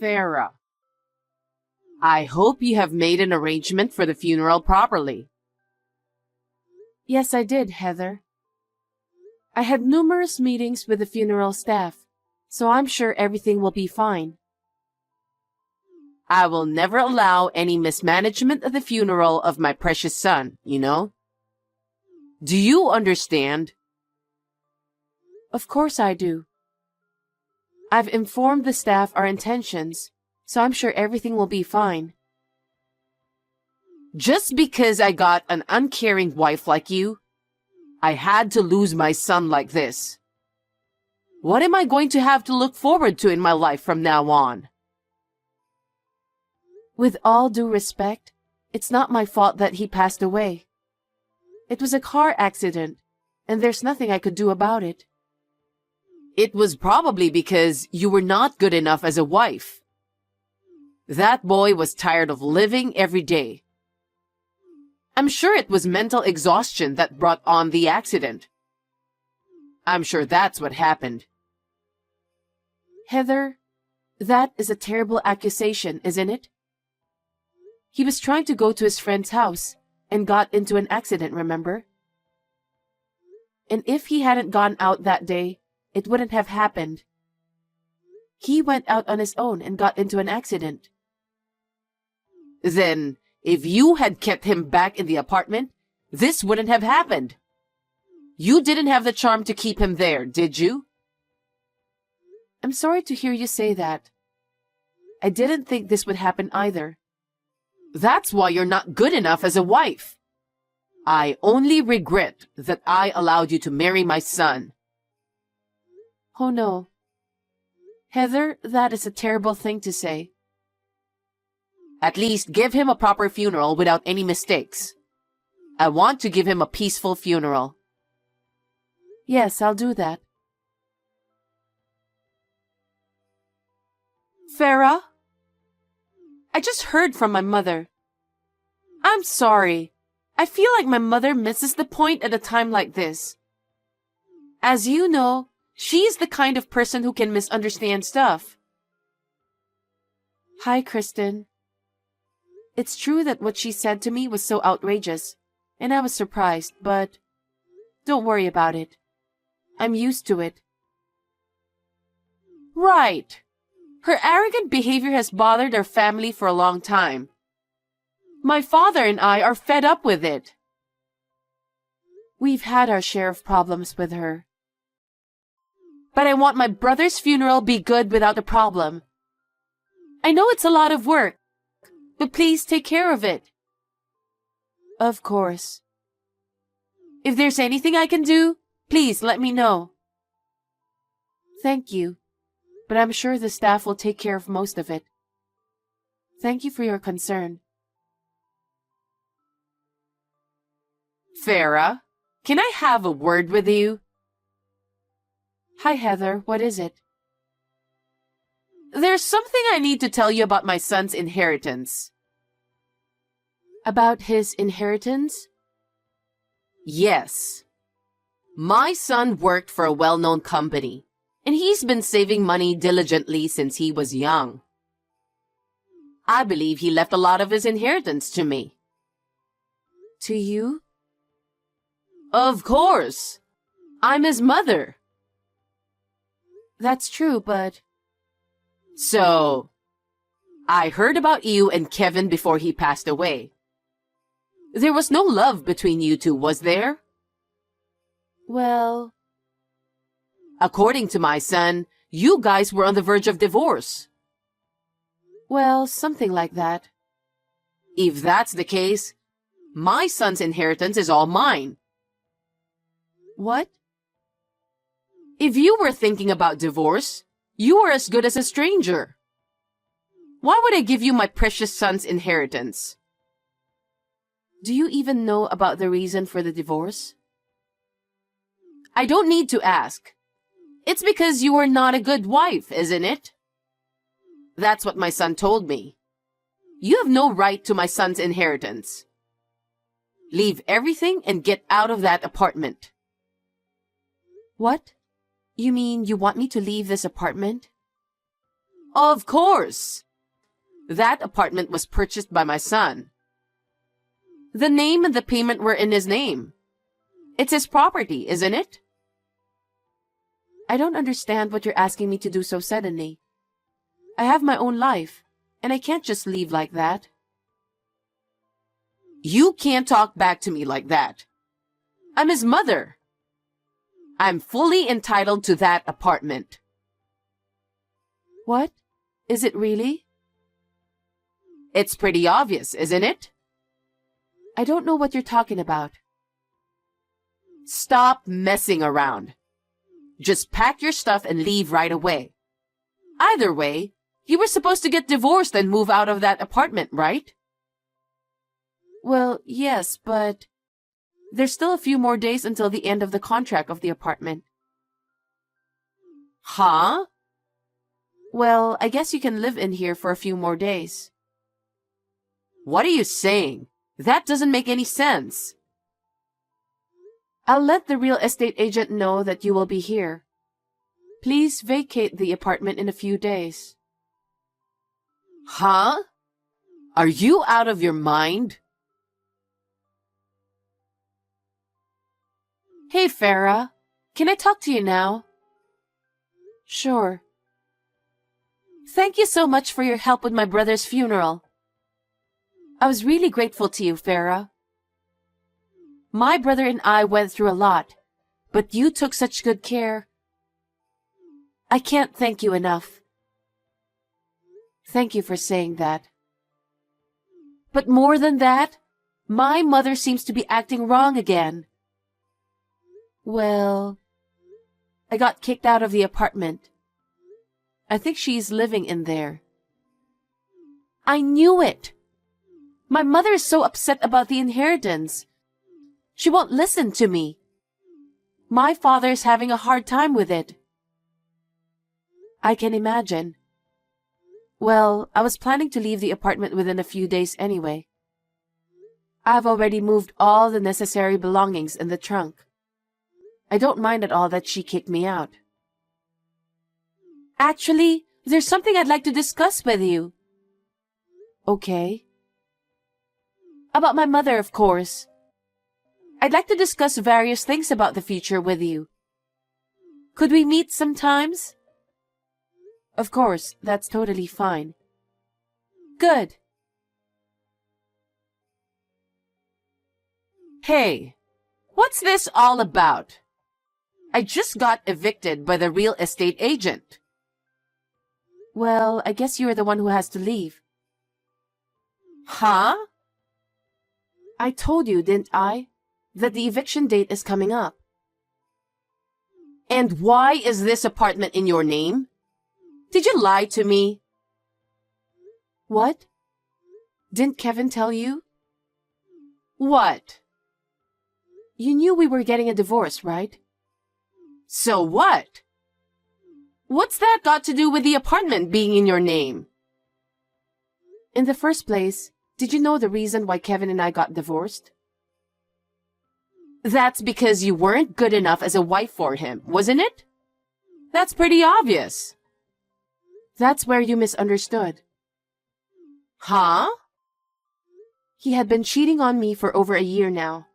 Farah, I hope you have made an arrangement for the funeral properly. Yes, I did, Heather. I had numerous meetings with the funeral staff, so I'm sure everything will be fine. I will never allow any mismanagement at the funeral of my precious son, you know? Do you understand? Of course I do. I've informed the staff our intentions, so I'm sure everything will be fine. Just because I got an uncaring wife like you, I had to lose my son like this. What am I going to have to look forward to in my life from now on? With all due respect, it's not my fault that he passed away. It was a car accident, and there's nothing I could do about it. It was probably because you were not good enough as a wife. That boy was tired of living every day. I'm sure it was mental exhaustion that brought on the accident. I'm sure that's what happened. Heather, that is a terrible accusation, isn't it? He was trying to go to his friend's house and got into an accident, remember? And if he hadn't gone out that day, it wouldn't have happened. He went out on his own and got into an accident. Then, if you had kept him back in the apartment, this wouldn't have happened. You didn't have the charm to keep him there, did you? I'm sorry to hear you say that. I didn't think this would happen either. That's why you're not good enough as a wife. I only regret that I allowed you to marry my son. Oh no. Heather, that is a terrible thing to say. At least give him a proper funeral without any mistakes. I want to give him a peaceful funeral. Yes, I'll do that. Farah? I just heard from my mother. I'm sorry. I feel like my mother misses the point at a time like this. As you know, she's the kind of person who can misunderstand stuff. Hi, Kristen. It's true that what she said to me was so outrageous, and I was surprised, but don't worry about it. I'm used to it. Right. Her arrogant behavior has bothered our family for a long time. My father and I are fed up with it. We've had our share of problems with her. But I want my brother's funeral be good without a problem. I know it's a lot of work, but please take care of it. Of course. If there's anything I can do, please let me know. Thank you, but I'm sure the staff will take care of most of it. Thank you for your concern. Farah, can I have a word with you? Hi, Heather. What is it? There's something I need to tell you about my son's inheritance. About his inheritance? Yes. My son worked for a well-known company, and he's been saving money diligently since he was young. I believe he left a lot of his inheritance to me. To you? Of course. I'm his mother. That's true, but... So, I heard about you and Kevin before he passed away. There was no love between you two, was there? Well... According to my son, you guys were on the verge of divorce. Well, something like that. If that's the case, my son's inheritance is all mine. What? If you were thinking about divorce, you were as good as a stranger. Why would I give you my precious son's inheritance? Do you even know about the reason for the divorce? I don't need to ask. It's because you are not a good wife, isn't it? That's what my son told me. You have no right to my son's inheritance. Leave everything and get out of that apartment. What? You mean you want me to leave this apartment? Of course. That apartment was purchased by my son. The name and the payment were in his name. It's his property, isn't it? I don't understand what you're asking me to do so suddenly. I have my own life, and I can't just leave like that. You can't talk back to me like that. I'm his mother. I'm fully entitled to that apartment. What? Is it really? It's pretty obvious, isn't it? I don't know what you're talking about. Stop messing around. Just pack your stuff and leave right away. Either way, you were supposed to get divorced and move out of that apartment, right? Well, yes, but there's still a few more days until the end of the contract of the apartment. Huh? Well, I guess you can live in here for a few more days. What are you saying? That doesn't make any sense. I'll let the real estate agent know that you will be here. Please vacate the apartment in a few days. Huh? Are you out of your mind? Hey, Farah. Can I talk to you now? Sure. Thank you so much for your help with my brother's funeral. I was really grateful to you, Farah. My brother and I went through a lot, but you took such good care. I can't thank you enough. Thank you for saying that. But more than that, my mother seems to be acting wrong again. Well, I got kicked out of the apartment. I think she's living in there. I knew it. My mother is so upset about the inheritance. She won't listen to me. My father's having a hard time with it. I can imagine. Well, I was planning to leave the apartment within a few days anyway. I've already moved all the necessary belongings in the trunk. I don't mind at all that she kicked me out. Actually, there's something I'd like to discuss with you. Okay. About my mother, of course. I'd like to discuss various things about the future with you. Could we meet sometimes? Of course, that's totally fine. Good. Hey, what's this all about? I just got evicted by the real estate agent. Well, I guess you're the one who has to leave. Huh? I told you, didn't I, that the eviction date is coming up. And why is this apartment in your name? Did you lie to me? What? Didn't Kevin tell you? What? You knew we were getting a divorce, right? So what? What's that got to do with the apartment being in your name? In the first place, did you know the reason why Kevin and I got divorced? That's because you weren't good enough as a wife for him, wasn't it? That's pretty obvious. That's where you misunderstood. Huh? He had been cheating on me for over a year now.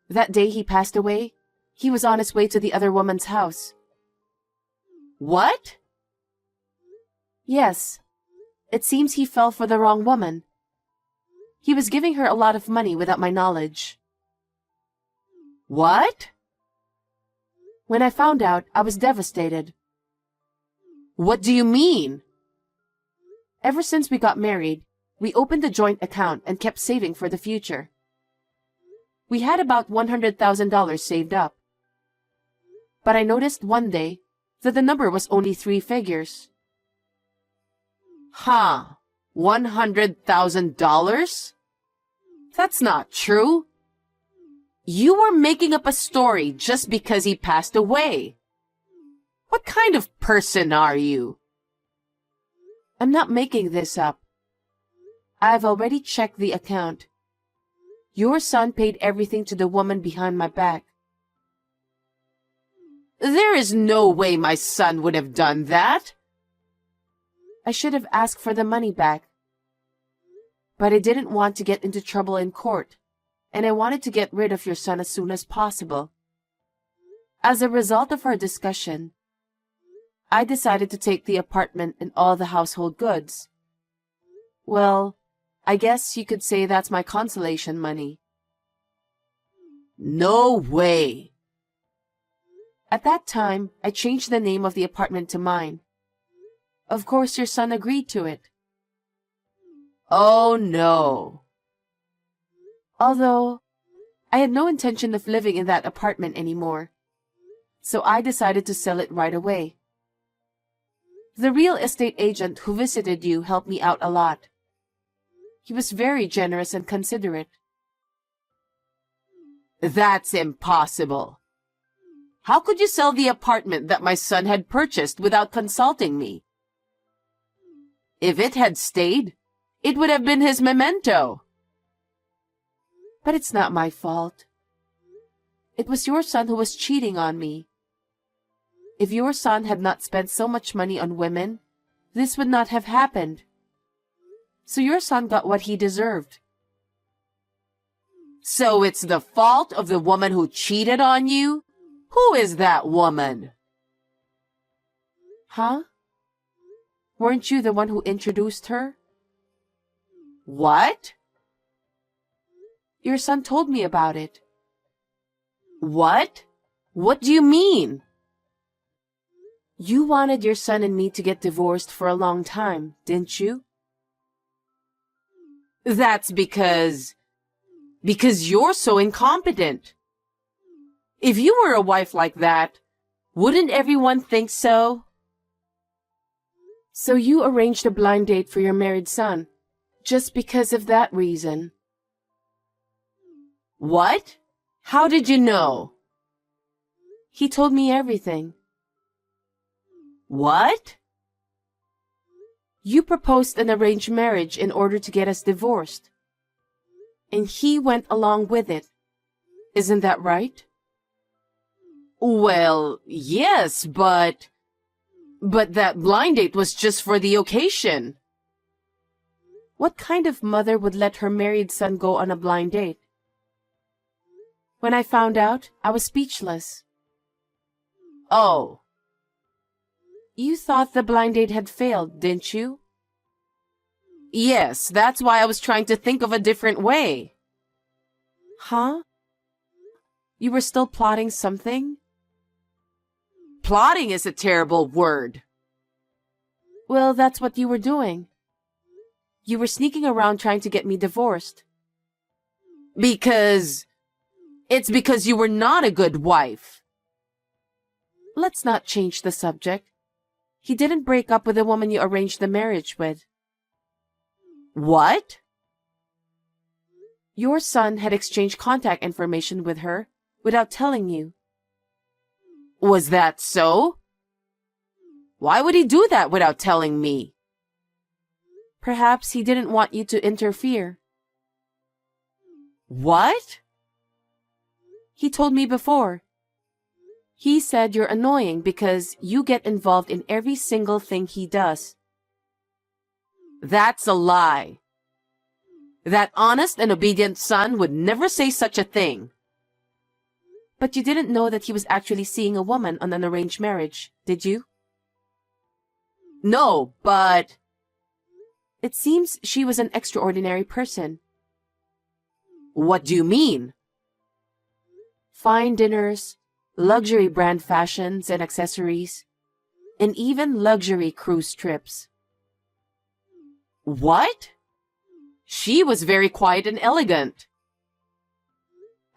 That day he passed away, he was on his way to the other woman's house. What? Yes. It seems he fell for the wrong woman. He was giving her a lot of money without my knowledge. What? When I found out, I was devastated. What do you mean? Ever since we got married, we opened a joint account and kept saving for the future. We had about $100,000 saved up. But I noticed one day that the number was only 3 figures. Huh? $100,000? That's not true. You were making up a story just because he passed away. What kind of person are you? I'm not making this up. I've already checked the account. Your son paid everything to the woman behind my back. There is no way my son would have done that. I should have asked for the money back. But I didn't want to get into trouble in court, and I wanted to get rid of your son as soon as possible. As a result of our discussion, I decided to take the apartment and all the household goods. Well, I guess you could say that's my consolation money. No way! At that time, I changed the name of the apartment to mine. Of course, your son agreed to it. Oh no! Although, I had no intention of living in that apartment anymore, so I decided to sell it right away. The real estate agent who visited you helped me out a lot. He was very generous and considerate. That's impossible. How could you sell the apartment that my son had purchased without consulting me? If it had stayed, it would have been his memento. But it's not my fault. It was your son who was cheating on me. If your son had not spent so much money on women, this would not have happened. So your son got what he deserved. So it's the fault of the woman who cheated on you? Who is that woman? Huh? Weren't you the one who introduced her? What? Your son told me about it. What? What do you mean? You wanted your son and me to get divorced for a long time, didn't you? That's because you're so incompetent. If you were a wife like that, wouldn't everyone think so? So you arranged a blind date for your married son, just because of that reason. What? How did you know? He told me everything. What? You proposed an arranged marriage in order to get us divorced. And he went along with it. Isn't that right? Well, yes, but that blind date was just for the occasion. What kind of mother would let her married son go on a blind date? When I found out, I was speechless. Oh. You thought the blind date had failed, didn't you? Yes, that's why I was trying to think of a different way. Huh? You were still plotting something? Plotting is a terrible word. Well, that's what you were doing. You were sneaking around trying to get me divorced. It's because you were not a good wife. Let's not change the subject. He didn't break up with the woman you arranged the marriage with. What? Your son had exchanged contact information with her without telling you. Was that so? Why would he do that without telling me? Perhaps he didn't want you to interfere. What? He told me before. He said you're annoying because you get involved in every single thing he does. That's a lie. That honest and obedient son would never say such a thing. But you didn't know that he was actually seeing a woman on an arranged marriage, did you? No, but... It seems she was an extraordinary person. What do you mean? Fine dinners, luxury brand fashions and accessories, and even luxury cruise trips. What? She was very quiet and elegant.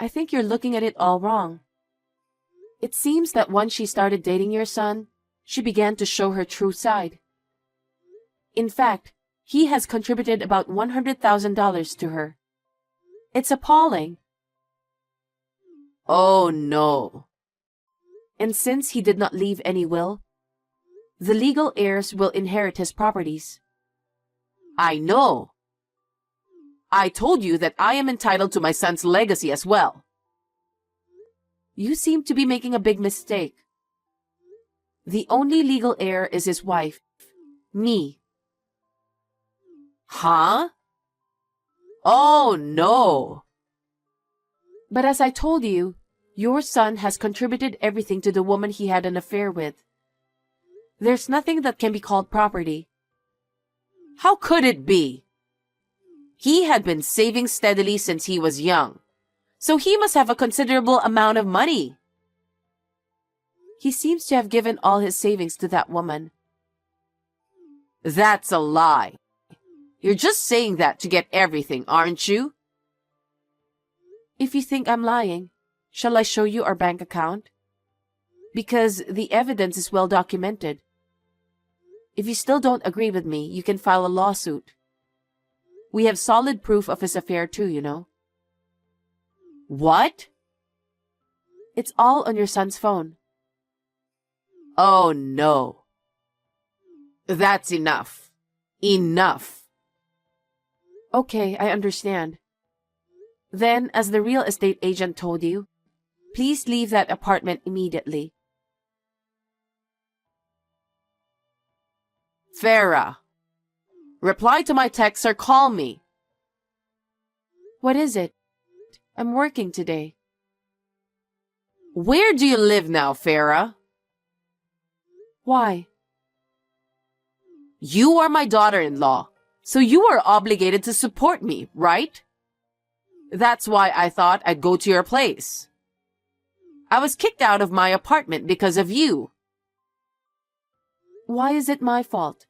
I think you're looking at it all wrong. It seems that once she started dating your son, she began to show her true side. In fact, he has contributed about $100,000 to her. It's appalling. Oh no. And since he did not leave any will, the legal heirs will inherit his properties. I know. I told you that I am entitled to my son's legacy as well. You seem to be making a big mistake. The only legal heir is his wife, me. Huh? Oh, no. But as I told you, your son has contributed everything to the woman he had an affair with. There's nothing that can be called property. How could it be? He had been saving steadily since he was young, so he must have a considerable amount of money. He seems to have given all his savings to that woman. That's a lie. You're just saying that to get everything, aren't you? If you think I'm lying, shall I show you our bank account? Because the evidence is well documented. If you still don't agree with me, you can file a lawsuit. We have solid proof of his affair too, you know. What? It's all on your son's phone. Oh, no. That's enough. Enough. Okay, I understand. Then, as the real estate agent told you, please leave that apartment immediately. Farah, reply to my text or call me. What is it? I'm working today. Where do you live now, Farah? Why? You are my daughter-in-law, so you are obligated to support me, right? That's why I thought I'd go to your place. I was kicked out of my apartment because of you. Why is it my fault?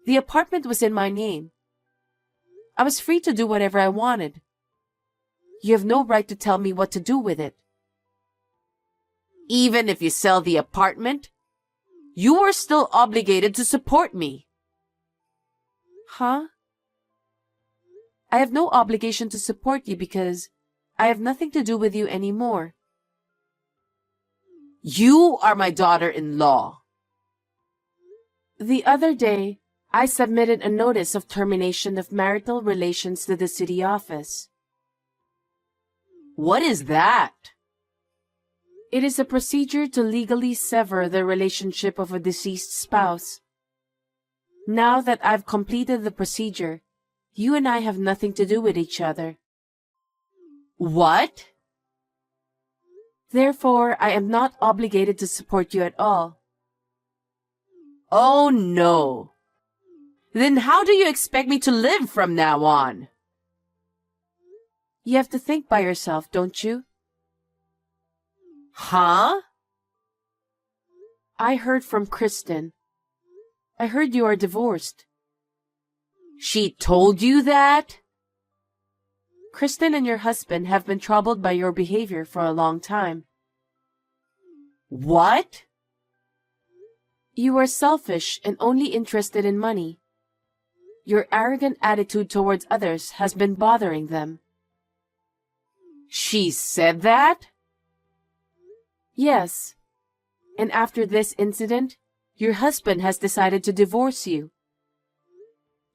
The apartment was in my name. I was free to do whatever I wanted. You have no right to tell me what to do with it. Even if you sell the apartment, you are still obligated to support me. Huh? I have no obligation to support you because I have nothing to do with you anymore. You are my daughter-in-law. The other day, I submitted a notice of termination of marital relations to the city office. What is that? It is a procedure to legally sever the relationship of a deceased spouse. Now that I've completed the procedure, you and I have nothing to do with each other. What? Therefore, I am not obligated to support you at all. Oh, no. Then how do you expect me to live from now on? You have to think by yourself, don't you? Huh? I heard from Kristen. I heard you are divorced. She told you that? Kristen and your husband have been troubled by your behavior for a long time. What? You are selfish and only interested in money. Your arrogant attitude towards others has been bothering them. She said that? Yes. And after this incident, your husband has decided to divorce you.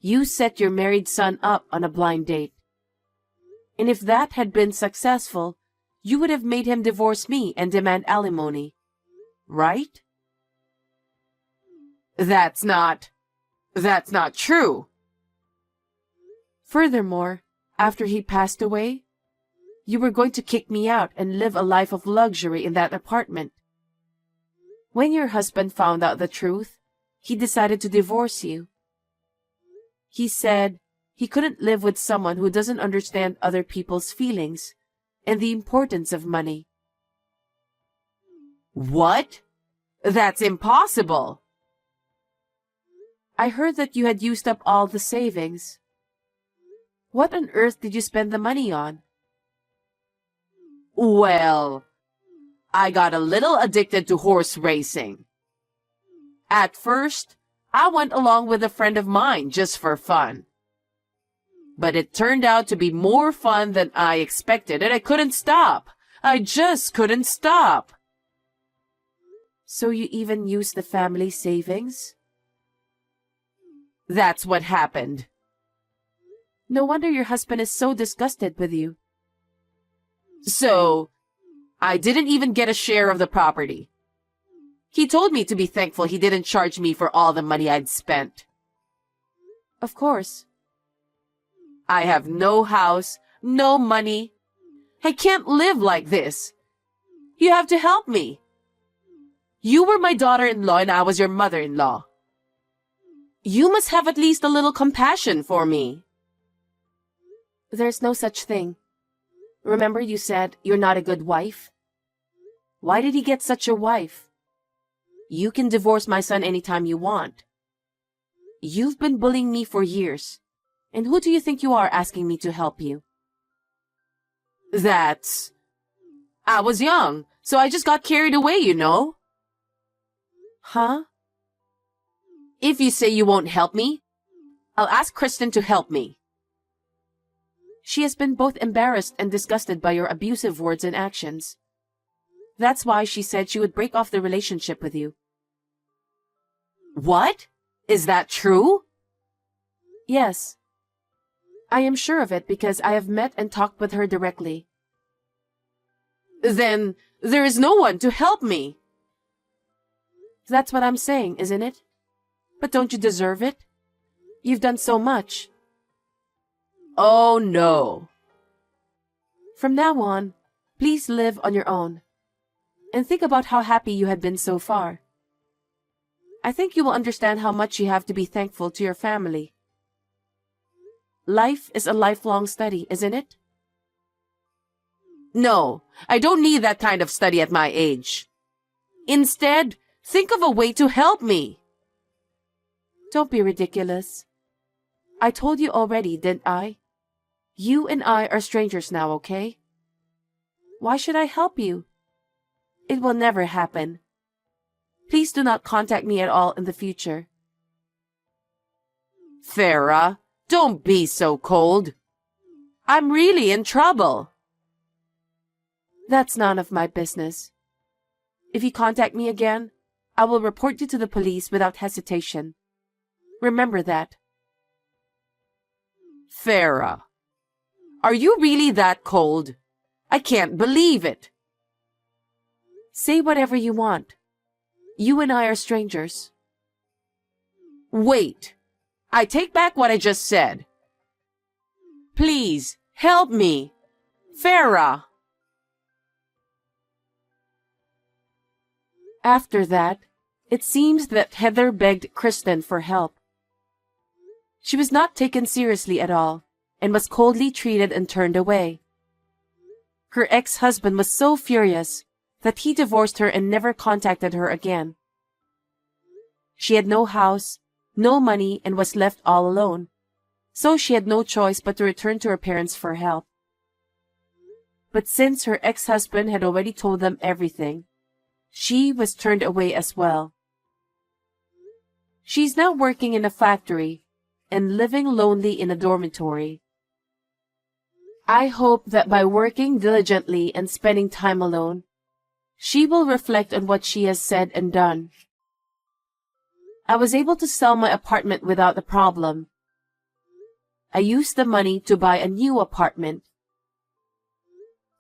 You set your married son up on a blind date. And if that had been successful, you would have made him divorce me and demand alimony. Right? That's not true. Furthermore, after he passed away, you were going to kick me out and live a life of luxury in that apartment. When your husband found out the truth, he decided to divorce you. He said he couldn't live with someone who doesn't understand other people's feelings and the importance of money. What? That's impossible. I heard that you had used up all the savings. What on earth did you spend the money on? Well, I got a little addicted to horse racing. At first, I went along with a friend of mine just for fun. But it turned out to be more fun than I expected, and I couldn't stop. I just couldn't stop. So you even used the family savings? That's what happened. No wonder your husband is so disgusted with you. So, I didn't even get a share of the property. He told me to be thankful he didn't charge me for all the money I'd spent. Of course. I have no house, no money. I can't live like this. You have to help me. You were my daughter-in-law and I was your mother-in-law. You must have at least a little compassion for me. There's no such thing. Remember you said you're not a good wife? Why did he get such a wife? You can divorce my son anytime you want. You've been bullying me for years. And who do you think you are asking me to help you? I was young, so I just got carried away, you know. Huh? If you say you won't help me, I'll ask Kristen to help me. She has been both embarrassed and disgusted by your abusive words and actions. That's why she said she would break off the relationship with you. What? Is that true? Yes. I am sure of it because I have met and talked with her directly. Then there is no one to help me. That's what I'm saying, isn't it? But don't you deserve it? You've done so much. Oh no. From now on, please live on your own. And think about how happy you had been so far. I think you will understand how much you have to be thankful to your family. Life is a lifelong study, isn't it? No, I don't need that kind of study at my age. Instead, think of a way to help me. Don't be ridiculous. I told you already, didn't I? You and I are strangers now, okay? Why should I help you? It will never happen. Please do not contact me at all in the future. Farah, don't be so cold. I'm really in trouble. That's none of my business. If you contact me again, I will report you to the police without hesitation. Remember that. Farah, are you really that cold? I can't believe it. Say whatever you want. You and I are strangers. Wait, I take back what I just said. Please, help me. Farah. After that, it seems that Heather begged Kristen for help. She was not taken seriously at all, and was coldly treated and turned away. Her ex-husband was so furious that he divorced her and never contacted her again. She had no house, no money, and was left all alone, so she had no choice but to return to her parents for help. But since her ex-husband had already told them everything, she was turned away as well. She's now working in a factory and living lonely in a dormitory. I hope that by working diligently and spending time alone, she will reflect on what she has said and done. I was able to sell my apartment without a problem. I used the money to buy a new apartment.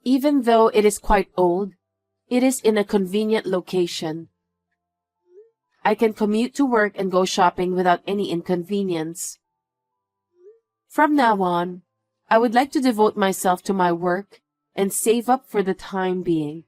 Even though it is quite old, it is in a convenient location. I can commute to work and go shopping without any inconvenience. From now on, I would like to devote myself to my work and save up for the time being.